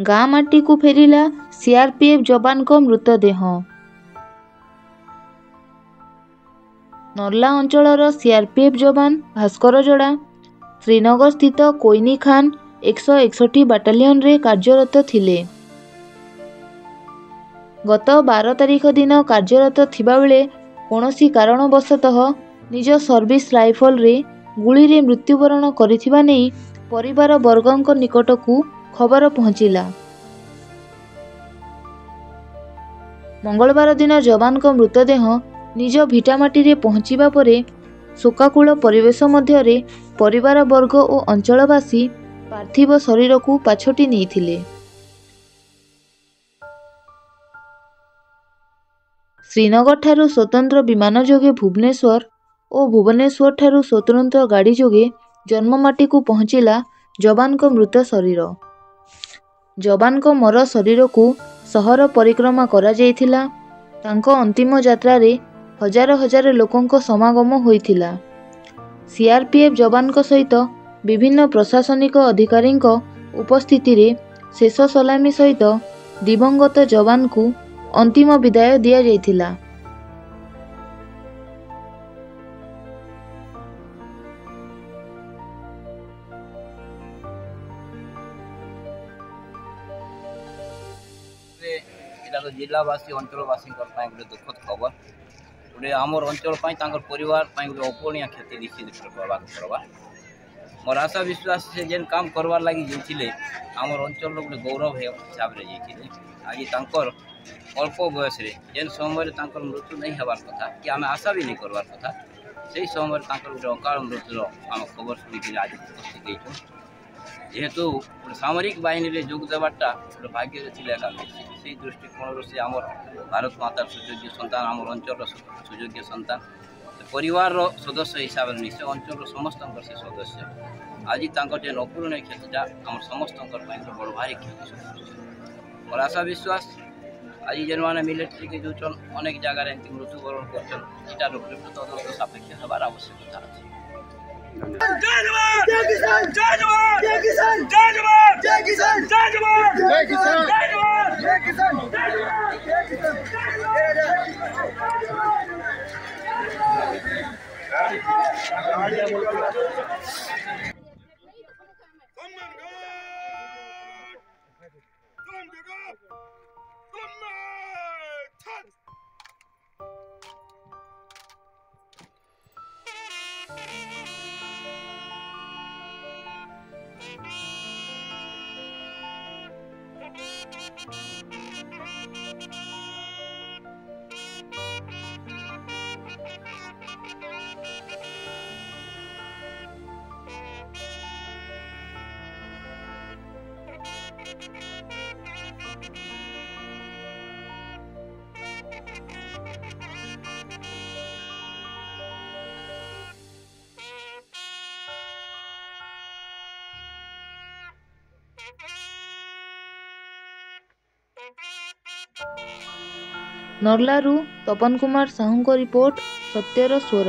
गाँ माटी को फेरिला सीआरपीएफ जवान को मृतदेह। नर्ला अंचलर सीआरपीएफ जवान भास्कर जड़ा श्रीनगर स्थित कोइनी खान 161 बाटालियन रे कार्यरत थिले। गत 12 तारिख दिन कार्यरत थिबा बेले कौनसी कारणवशतः निज सर्विस राइफल रे गुली रे मृत्युवरण करिथिबा नै परिवार वर्गक निकटकू खबर पहुंचिला। मंगलवार दिन जवान को मृतदेह निज भिटामाटी रे पहुंचिबा परे शोकाकूल परिवेश मध्यरे परिवार वर्ग और अंचलवासी पार्थिव शरीर को पाछोटी नेइथिले। श्रीनगर ठारू स्वतंत्र विमान जोगे भुवनेश्वर और भुवनेश्वर ठारू स्वतंत्र गाड़ी जोगे जन्ममाटी को पहुंचिला जवान को मृत शरीर। जवान को मर शरीर को सहर परिक्रमा करा जायथिला। तांको अंतिम यात्रा रे हजार हजार लोकंको समागम होइथिला। सीआरपीएफ जवान को सहित विभिन्न प्रशासनिक अधिकारी उपस्थिति रे शेष सलामी सहित दिवंगत जवान को अंतिम विदाय दिया जायथिला। तो जिलावासी अंचलवासी गोटे दुखद खबर गोटे आमर अंचल परिवार गोटे अपूर्णीय क्षति निश्चित प्रभाव पड़वा। मोर आशा विश्वास से जेन काम करवार लगी जाइए आमर अंचल गोटे गौरव हिसाब से जाइए। आज अल्प बयस जेन समय मृत्यु नहीं हबार कथा कि आम आशा भी नहीं करवार कथा से समय गोटे अकाल मृत्यु आम खबर शुणी आज उपस्थित हो। जेहेतु गोटे सामरिक बाहिनी में जोग देवाटा गोटे भाग्य से दृष्टिकोण से आम भारत मातार सुयोग्य सन्तान आम अंचल सुयोग्य सन्तान परिवार सदस्य हिसाब से निश्चय अंचल समस्त से सदस्य आज जेन अपूर्णीय क्षतिटा आम समस्त बड़ भारी क्षति। मोर आशा विश्वास आज जेन मैंने मिलिट्री के जो अनेक जगह मृत्युवरण कर तदंत सापेक्ष हबार आवश्यकता अच्छे। जय जवान जय किसान जय जवान जय किसान जय जवान जय किसान जय जवान जय किसान जय जवान जय किसान जय जवान जय नर्लारू तपन कुमार साहू को रिपोर्ट सत्यर स्वर।